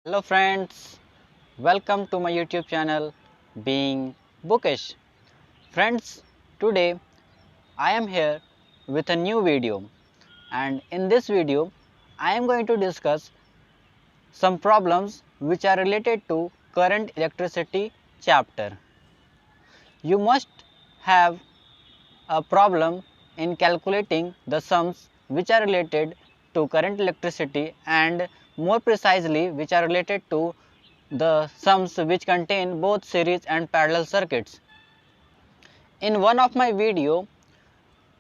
Hello friends, welcome to my YouTube channel Being Bookish. Friends, today I am here with a new video, and in this video I am going to discuss some problems which are related to current electricity chapter. You must have a problem in calculating the sums which are related to current electricity, and more precisely which are related to the sums which contain both series and parallel circuits. In one of my video,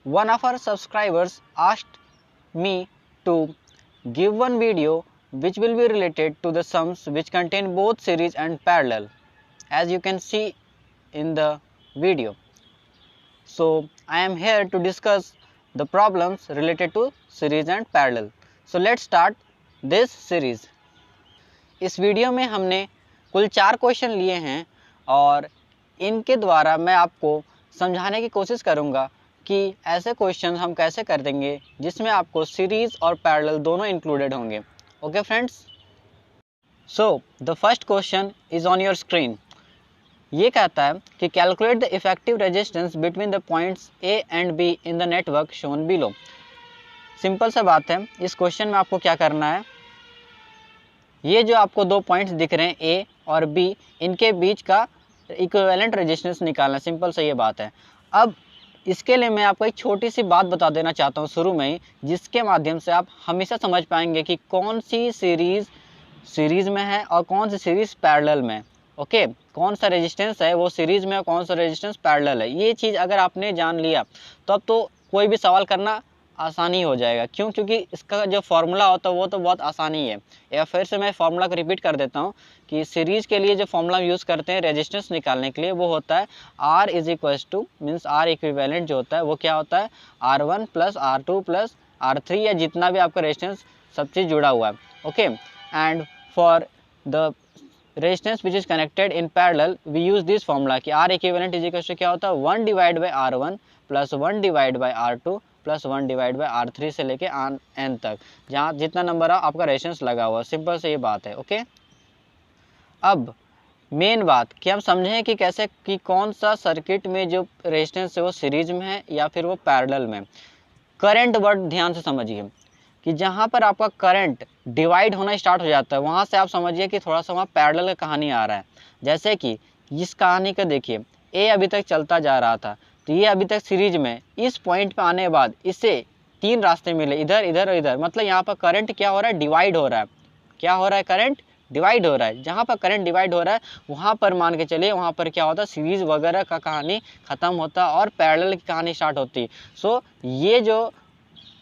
one of our subscribers asked me to give one video which will be related to the sums which contain both series and parallel, as you can see in the video. So I am here to discuss the problems related to series and parallel. So let's start this series. इस video में हमने कुल 4 question लिए हैं और इनके द्वारा मैं आपको समझाने की कोशिश करूंगा कि ऐसे क्वेश्चन हम कैसे कर देंगे जिसमें आपको सीरीज़ और पैरेलल दोनों इंक्लूडेड होंगे. Okay friends, so the first question is on your screen. ये कहता है कि calculate the effective resistance between the points A and be in the network shown below. Simple सा बात है, इस क्वेश्चन में आपको क्या करना है, ये जो आपको दो पॉइंट्स दिख रहे हैं ए और बी, इनके बीच का इक्विवेलेंट रेजिस्टेंस निकालना. सिंपल सा ये बात है. अब इसके लिए मैं आपको एक छोटी सी बात बता देना चाहता हूँ शुरू में ही, जिसके माध्यम से आप हमेशा समझ पाएंगे कि कौन सी सीरीज़ में है और कौन सी सीरीज़ पैरेलल में. ओके, कौन सा रेजिस्टेंस है वो सीरीज़ में और कौन सा रेजिस्टेंस पैरेलल है. ये चीज़ अगर आपने जान लिया तो अब तो कोई भी सवाल करना आसानी हो जाएगा. क्यों? क्योंकि इसका जो फार्मूला होता है वो तो बहुत आसानी है. या फिर से मैं फार्मूला को रिपीट कर देता हूँ कि सीरीज़ के लिए जो फार्मूला यूज़ करते हैं रेजिस्टेंस निकालने के लिए, वो होता है R is equals two means R equivalent जो होता है वो क्या होता है, R1 plus R2 plus R3, या जितना भी आपका रेजिस्टेंस सब चीज़ जुड़ा हुआ है. Okay, and for the resistance which is connected in parallel we use this formula कि R equivalent is equals to क्या होता है, 1 divide by R1 plus 1 divide by R2 plus 1 divide by R3 से लेके n तक, जहाँ जितना number आपका रेजिस्टेंस लगा हुआ. सिंपल से ये बात है. ओके, अब मेन बात कि हम समझें कि कैसे कि कौन सा सर्किट में जो रेजिस्टेंस है वो सीरीज में है या फिर वो पैरेलल में. करंट वर्ड ध्यान से समझिए कि जहाँ पर आपका करंट डिवाइड होना स्टार्ट हो जाता है वहाँ से आप समझिए कि थोड़ा सा वहाँ पैरेलल का कहानी आ रहा है. जैसे कि इस कहानी का देखिए, ए अभी तक चलता जा रहा था तो ये अभी तक सीरीज में, इस पॉइंट पे आने के बाद इसे 3 रास्ते मिले, इधर इधर और इधर. मतलब यहाँ पर करंट क्या हो रहा है, डिवाइड हो रहा है. क्या हो रहा है, करंट डिवाइड हो रहा है. जहाँ पर करंट डिवाइड हो रहा है वहाँ पर मान के चलिए वहाँ पर क्या होता है, सीरीज वगैरह का कहानी ख़त्म होता है और पैरेलल की कहानी स्टार्ट होती है. सो ये जो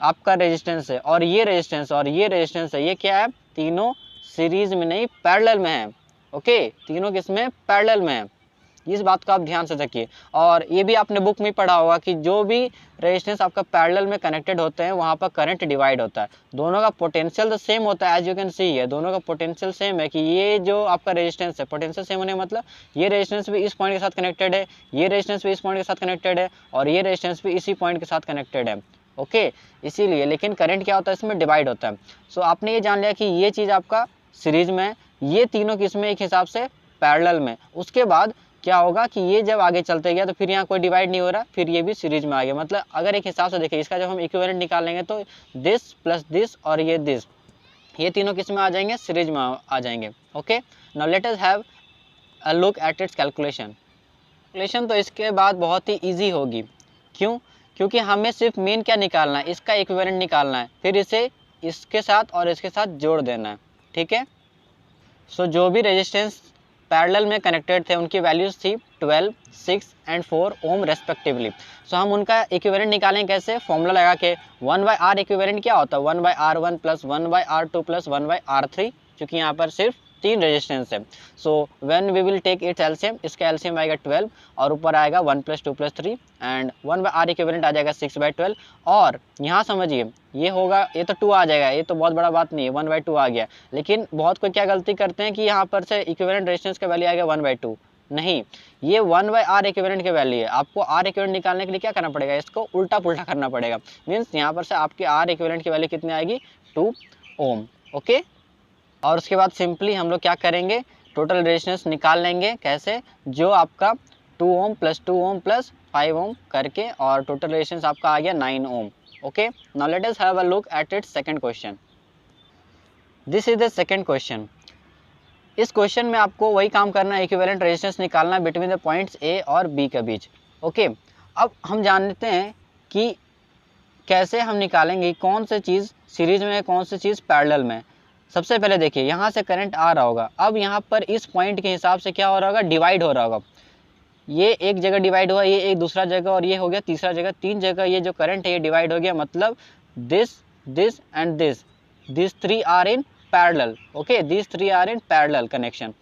आपका रेजिस्टेंस है और ये रेजिस्टेंस और ये रेजिस्टेंस है, ये क्या है, तीनों सीरीज में नहीं पैरेलल में है. ओके, तीनों किसमें, पैरेलल में है. इस बात को आप ध्यान से रखिए. और ये भी आपने बुक में पढ़ा होगा कि जो भी रेजिस्टेंस आपका पैरेलल में कनेक्टेड होते हैं वहाँ पर करंट डिवाइड होता है. दोनों का पोटेंशियल तो सेम होता है, एज यू कैन सी है, दोनों का पोटेंशियल सेम है. कि ये जो आपका रेजिस्टेंस है, पोटेंशियल सेम होने मतलब ये रेजिस्टेंस भी इस पॉइंट के साथ कनेक्टेड है, ये रेजिस्टेंस भी इस पॉइंट के साथ कनेक्टेड है और ये रेजिस्टेंस भी इसी पॉइंट के साथ कनेक्टेड है. ओके, इसीलिए लेकिन करंट क्या होता है, इसमें डिवाइड होता है. सो आपने ये जान लिया कि ये चीज़ आपका सीरीज में है, ये तीनों किसमें, एक हिसाब से पैरेलल में. उसके बाद क्या होगा कि ये जब आगे चलते गया तो फिर यहाँ कोई डिवाइड नहीं हो रहा, फिर ये भी सीरीज में आ गया. मतलब अगर एक हिसाब से देखिए, इसका जब हम इक्विवेलेंट निकालेंगे तो दिस प्लस दिस और ये दिस, ये तीनों किस में आ जाएंगे, सीरीज में आ जाएंगे. Okay, now let us have a look at it's calculation. तो इसके बाद बहुत ही ईजी होगी. क्यों? क्योंकि हमें सिर्फ मेन क्या निकालना है, इसका इक्विवेलेंट निकालना है, फिर इसे इसके साथ और इसके साथ जोड़ देना है. ठीक है. सो जो भी रेजिस्टेंस पैरेलल में कनेक्टेड थे उनकी वैल्यूज थी 12, 6 एंड 4 ओम रेस्पेक्टिवली. सो हम उनका इक्विवेलेंट निकालें कैसे, फॉर्मूला लगा के 1/R इक्विवेलेंट क्या होता है, 1/R1 plus 1/R2 plus 1/R3, क्योंकि यहाँ पर सिर्फ 3 रेजिस्टेंस है. So when we will take its LCM, इसका एलसीएम आएगा 12 और ऊपर आएगा 1 plus 2 plus 3 and 1/R equivalent आ जाएगा 6/12. और यहाँ समझिए ये होगा, ये तो 2 आ जाएगा, ये तो बहुत बड़ा बात नहीं है, 1/2 आ गया. लेकिन बहुत कोई क्या गलती करते हैं कि यहाँ पर से इक्विवेलेंट रेजिस्टेंस का वैल्यू आ गया 1/2. नहीं, ये 1/R इक्विवेलेंट की वैल्यू है. आपको R इक्विवेलेंट निकालने के लिए क्या करना पड़ेगा, इसको उल्टा पुल्टा करना पड़ेगा. मीन्स यहाँ पर से आपकी R इक्विवेलेंट की वैल्यू कितनी आएगी, 2 ओम. ओके, और उसके बाद सिंपली हम लोग क्या करेंगे, टोटल रेजिस्टेंस निकाल लेंगे। कैसे, जो आपका 2 ओम प्लस 2 ओम प्लस 5 ओम करके, और टोटल रेजिस्टेंस आपका आ गया 9 ohm. Okay, now let us have a look at its second question. This is the second question. इस क्वेश्चन में आपको वही काम करना है, इक्विवेलेंट रेजिस्टेंस निकालना बिटवीन द पॉइंट्स ए और बी के बीच। ओके, अब हम जानते हैं कि कैसे हम निकालेंगे कौन सी चीज़ सीरीज में है, कौन सी चीज़ पैरेलल में। सबसे पहले देखिए, यहाँ से करंट आ रहा होगा, अब यहाँ पर इस पॉइंट के हिसाब से क्या हो रहा होगा, डिवाइड हो रहा होगा। ये एक जगह डिवाइड हुआ, ये एक दूसरा जगह, और ये हो गया तीसरा जगह, 3 जगह ये जो करंट है ये डिवाइड हो गया। मतलब this this and this 3 are in parallel. Okay, this 3 are in parallel connection.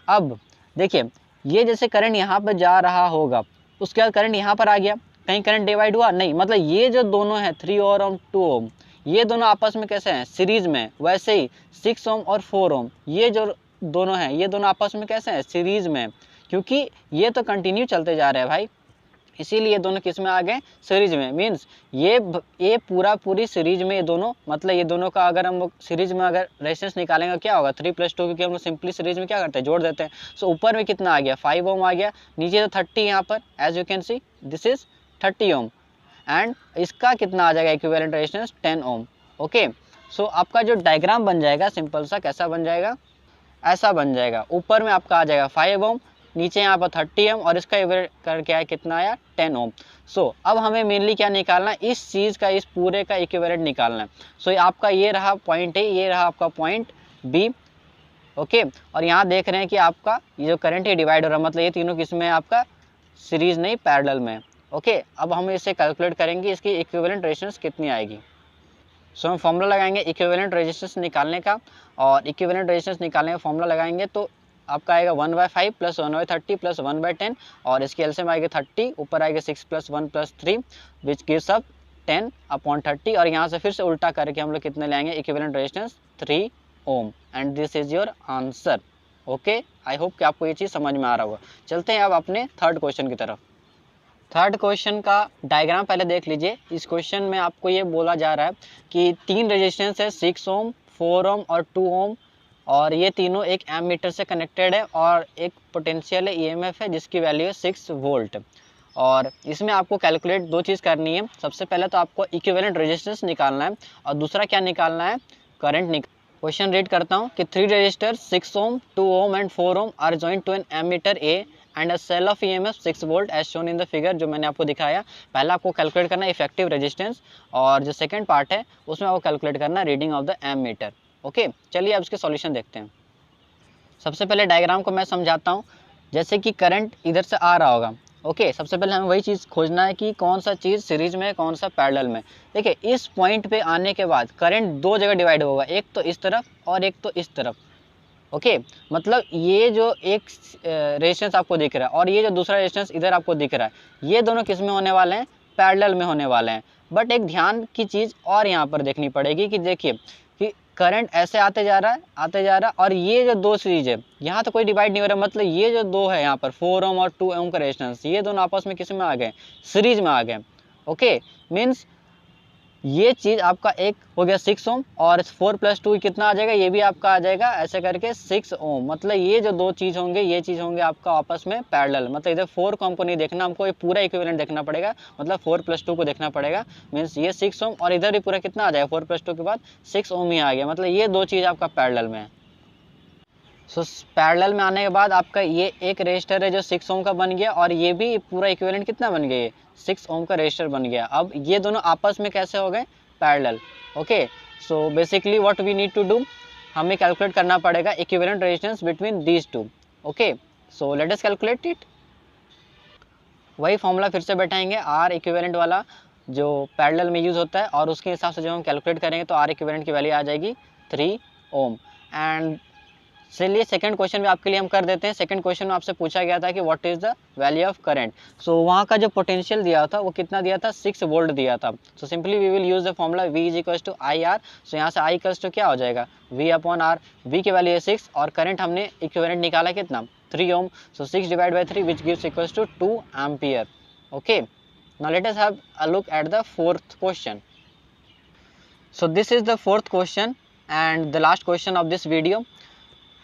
अब देखिए, ये जैसे करंट यहाँ पर जा रहा होगा, उसके बाद करंट यहाँ पर आ गया, कहीं करंट डिवाइड हुआ नहीं। मतलब ये जो दोनों है 3 और 2 ओम, ये दोनों आपस में कैसे हैं, सीरीज में। वैसे ही 6 ओम और 4 ओम, ये जो दोनों हैं ये दोनों आपस में कैसे हैं, सीरीज में। क्योंकि ये तो कंटिन्यू चलते जा रहे हैं भाई, इसीलिए दोनों किस में आ गए, सीरीज में। मीन्स ये पूरी सीरीज में ये दोनों, मतलब ये दोनों का अगर हम लोग सीरीज में अगर रेजिस्टेंस निकालेंगे क्या होगा, 3 + 2, क्योंकि हम लोग सिंपली सीरीज में क्या करते हैं, जोड़ देते हैं। सो ऊपर में कितना आ गया, 5 ओम आ गया, नीचे तो 30 यहाँ पर, as you can see this is 30 ohm, and इसका कितना आ जाएगा equivalent resistance, 10 ohm. Okay, so आपका जो डायग्राम बन जाएगा सिंपल सा, कैसा बन जाएगा, ऐसा बन जाएगा। ऊपर में आपका आ जाएगा 5 ओम, नीचे यहाँ पर 30 ओम, और इसका करके आया कितना आया, 10 ओम। सो अब हमें मेनली क्या निकालना है, इस चीज़ का, इस पूरे का इक्विवेलेंट निकालना है। सो आपका ये रहा पॉइंट ए, ये रहा आपका पॉइंट बी। ओके, और यहाँ देख रहे हैं कि आपका ये जो करंट है डिवाइड हो रहा है, मतलब ये तीनों किस में है, आपका सीरीज नहीं पैरेलल में। ओके, अब हम इसे कैलकुलेट करेंगे, इसकी इक्विवेलेंट रेजिस्टेंस कितनी आएगी। सो हम फॉर्मूला लगाएंगे इक्विवेलेंट रेजिस्टेंस निकालने का, और इक्विवेलेंट रेजिस्टेंस निकालने का फॉर्मूला लगाएंगे तो आपका आएगा 1/5 + 1/30 + 1/10, और इसकी एलसीएम आएगी 30, ऊपर आएगा 6 + 1 + 3 विच गिव्स अप 10/30, और यहाँ से फिर से उल्टा करके हम लोग कितने लेंगे, equivalent resistance 3 ohm, and this is your answer. Okay, I hope कि आपको ये चीज़ समझ में आ रहा होगा। चलते हैं अब अपने थर्ड क्वेश्चन की तरफ। थर्ड क्वेश्चन का डायग्राम पहले देख लीजिए। इस क्वेश्चन में आपको ये बोला जा रहा है कि 3 रेजिस्टेंस है, 6 ओम, 4 ओम और 2 ओम, और ये तीनों एक एमीटर से कनेक्टेड है, और एक पोटेंशियल ईएमएफ है जिसकी वैल्यू है 6 वोल्ट। और इसमें आपको कैलकुलेट 2 चीज़ करनी है। सबसे पहले तो आपको इक्विवेलेंट रेजिस्टेंस निकालना है, और दूसरा क्या निकालना है, करंट क्वेश्चन रीड करता हूँ कि 3 resistor 6 ohm, 2 ohm and 4 ohm are joint to an ammeter A and a cell of EMF 6 volt as shown in the figure, जो मैंने आपको दिखाया। पहला आपको कैलकुलेट करना है इफेक्टिव रेजिस्टेंस, और जो सेकंड पार्ट है उसमें आपको कैलकुलेट करना है reading of the ammeter. Okay, चलिए अब इसके सॉल्यूशन देखते हैं। सबसे पहले डायग्राम को मैं समझाता हूँ। जैसे कि करंट इधर से आ रहा होगा, ओके, सबसे पहले हमें वही चीज़ खोजना है कि कौन सा चीज़ सीरीज में है, कौन सा पैरेलल में। देखिए, इस पॉइंट पे आने के बाद करंट 2 जगह डिवाइड होगा, एक तो इस तरफ और एक तो इस तरफ। ओके, मतलब ये जो एक रेजिस्टेंस आपको दिख रहा है और ये जो दूसरा रेजिस्टेंस इधर आपको दिख रहा है, ये दोनों किस में होने वाले हैं, पैरेलल में होने वाले हैं। बट एक ध्यान की चीज़ और यहाँ पर देखनी पड़ेगी कि देखिए कि करंट ऐसे आते जा रहा है, और ये जो 2 सीरीज है यहाँ तो कोई डिवाइड नहीं हो रहा। मतलब ये जो 2 है यहाँ पर 4 ओम और 2 ओम का रेजिस्टेंस, ये दोनों आपस में किस में आ गए, सीरीज में आ गए। ओके, मीन्स ये चीज़ आपका एक हो गया 6 ओम, और 4 + 2 कितना आ जाएगा, ये भी आपका आ जाएगा ऐसे करके 6 ओम। मतलब ये जो 2 चीज़ होंगे, ये चीज़ होंगे आपका आपस में पैरेलल। मतलब इधर 4 को हमको नहीं देखना, हमको ये पूरा इक्विवेलेंट देखना पड़ेगा। मतलब 4 + 2 को देखना पड़ेगा। मीन्स ये 6 ओम, और इधर भी पूरा कितना आ जाएगा, 4 + 2 के बाद 6 ओम ही आ गया। मतलब ये 2 चीज़ आपका पैरेलल में है। सो पैरेलल में आने के बाद आपका ये एक रेजिस्टर है जो 6 ओम का बन गया, और ये भी पूरा इक्विवेलेंट कितना बन गया, ये 6 ओम का रेजिस्टर बन गया। अब ये दोनों आपस में कैसे हो गए, parallel. Okay, so basically what we need to do, हमें कैलकुलेट करना पड़ेगा equivalent resistance between these two. Okay, so let us calculate it. वही फॉर्मूला फिर से बैठाएंगे, आर इक्विवेलेंट वाला जो पैरेलल में यूज़ होता है, और उसके हिसाब से जो हम कैलकुलेट करेंगे तो आर इक्विवेलेंट की वैल्यू आ जाएगी 3 ओम। एंड चलिए सेकंड क्वेश्चन भी आपके लिए हम कर देते हैं। सेकंड क्वेश्चन में आपसे पूछा गया था कि what is the value of current. So वहाँ का जो पोटेंशियल दिया था वो कितना दिया था, 6 वोल्ट दिया था। So simply we will use the formula V = IR। So यहाँ से I = क्या हो जाएगा, V/R। V की वैल्यू है 6, और करंट हमने इक्विवेलेंट निकाला कितना, 3 ohm. So 6 / 3 which gives equals to 2 ampere. Okay, now let us have a look at the fourth question. So this is the fourth question. And the last question of this video.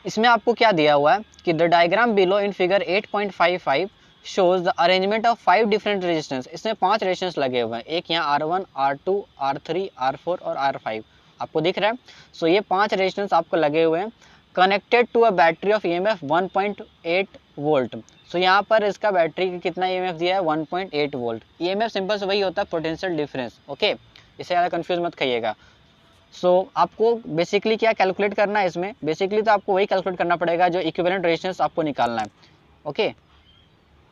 इसमें आपको क्या दिया हुआ है कि the diagram below in figure 8.55 shows the arrangement of 5 different resistance. इसमें 5 resistance लगे हुए हैं, एक यहाँ R1, R2, R3, R4 और R5 आपको दिख रहा है। सो ये 5 रेजिस्टेंस आपको लगे हुए हैं connected to a battery of EMF 1.8 volt. So यहाँ पर इसका बैटरी का कितना EMF दिया है 1.8 वोल्ट। EMF सिंपल से वही होता है पोटेंशियल डिफरेंस। ओके, इससे ज़्यादा कंफ्यूज मत खाइएगा। सो आपको बेसिकली क्या कैलकुलेट करना है इसमें, बेसिकली तो आपको वही कैलकुलेट करना पड़ेगा जो इक्विवेलेंट रेजिस्टेंस आपको निकालना है। ओके,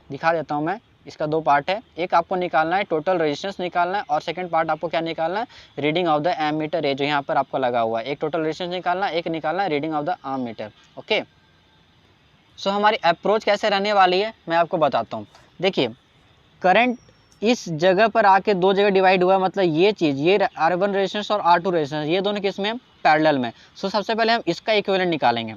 दिखा देता हूँ मैं। इसका 2 पार्ट है, एक आपको निकालना है टोटल रेजिस्टेंस निकालना है और सेकंड पार्ट आपको क्या निकालना है रीडिंग ऑफ द एमीटर है जो यहाँ पर आपको लगा हुआ है। एक टोटल रेजिस्टेंस निकालना है, एक निकालना है reading of the ammeter. Okay, so हमारी अप्रोच कैसे रहने वाली है मैं आपको बताता हूँ। देखिए, करंट इस जगह पर आके 2 जगह डिवाइड हुआ है, मतलब ये चीज़, ये R1 रेजिस्टेंस और R2 रेजिस्टेंस, ये दोनों किस में पैरेलल में। सो सबसे पहले हम इसका इक्विवेलेंट निकालेंगे।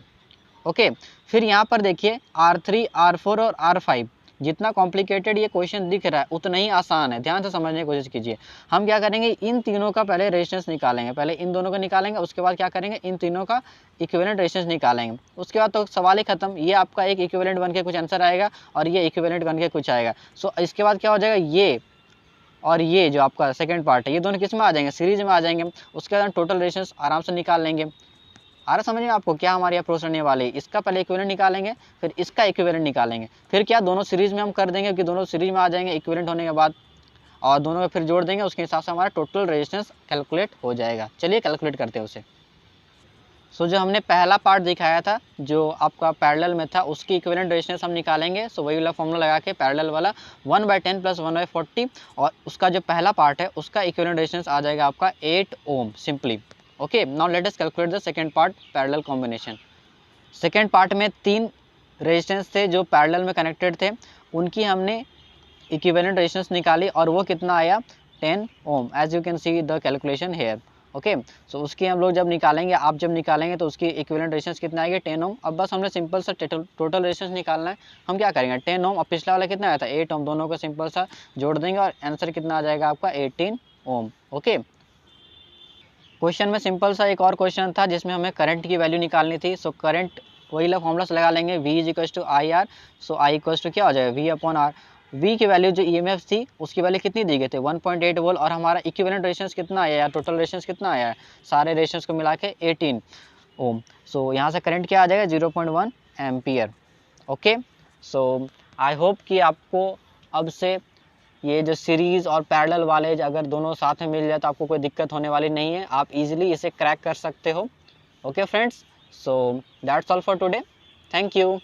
ओके, फिर यहाँ पर देखिए R3, R4 और R5, जितना कॉम्प्लिकेटेड ये क्वेश्चन दिख रहा है उतना ही आसान है, ध्यान से समझने की कोशिश कीजिए। हम क्या करेंगे, इन तीनों का पहले रेजिस्टेंस निकालेंगे, पहले इन दोनों का निकालेंगे, उसके बाद क्या करेंगे इन तीनों का इक्विवेलेंट रेजिस्टेंस निकालेंगे। उसके बाद तो सवाल ही खत्म, ये आपका एक इक्विवेलेंट बन के कुछ आंसर आएगा और ये इक्विवेलेंट बन के कुछ आएगा। सो इसके बाद क्या हो जाएगा, ये और ये जो आपका सेकंड पार्ट है ये दोनों किस में आ जाएंगे, सीरीज में आ जाएंगे। उसके बाद टोटल रेजिस्टेंस आराम से निकाल लेंगे। आ रहा समझ में आपको क्या हमारी अप्रोच रहने वाली है। इसका पहले इक्विवेलेंट निकालेंगे, फिर इसका इक्विवेलेंट निकालेंगे, फिर क्या दोनों सीरीज में हम कर देंगे कि दोनों सीरीज में आ जाएंगे इक्विवेलेंट होने के बाद, और दोनों को फिर जोड़ देंगे, उसके हिसाब से हमारा टोटल रेजिस्टेंस कैलकुलेट हो जाएगा। चलिए कैलकुलेट करते हैं उसे। सो जो हमने पहला पार्ट दिखाया था जो आपका पैरेलल में था, उसकी इक्विवेलेंट रेजिस्टेंस हम निकालेंगे। सो वही वाला फॉर्मूला लगा के पैरेलल वाला 1/10 + 1/40, और उसका जो पहला पार्ट है उसका इक्विवेलेंट रेजिस्टेंस आ जाएगा आपका 8 ohm simply. Okay, now let us calculate the second part parallel combination. Second part में 3 रेजिस्टेंस थे जो पैरेलल में कनेक्टेड थे, उनकी हमने इक्विवेलेंट रेजिस्टेंस निकाली और वो कितना आया 10 ohm, as you can see the calculation here. Okay, so उसकी हम लोग जब निकालेंगे, आप जब निकालेंगे तो उसकी इक्विवेलेंट रेजिस्टेंस कितना आएगा 10 ओम। अब बस हमने सिंपल सा टोटल रेजिस्टेंस निकालना है। हम क्या करेंगे 10 ओम और पिछला वाला कितना आया था 8 ओम, दोनों को सिंपल सा जोड़ देंगे और आंसर कितना आ जाएगा आपका 18 ओम। ओके, क्वेश्चन में सिंपल सा एक और क्वेश्चन था जिसमें हमें करंट की वैल्यू निकालनी थी। सो करंट वही ला फॉर्मूला से लगा लेंगे, V = IR। सो I = क्या हो जाएगा V/R। V की वैल्यू जो EMF थी उसकी वैल्यू कितनी दी गई थी 1.8 वोल्ट, और हमारा इक्विवेलेंट रेजिस्टेंस कितना आया या टोटल रेजिस्टेंस कितना आया है सारे रेजिस्टेंस को मिला के 18 ओम। सो यहाँ से करंट क्या आ जाएगा 0.1 एम्पियर। ओके, सो आई होप कि आपको अब से ये जो सीरीज़ और पैरेलल वाले अगर दोनों साथ में मिल जाए तो आपको कोई दिक्कत होने वाली नहीं है, आप इजीली इसे क्रैक कर सकते हो। Okay friends, so that's all for today, thank you.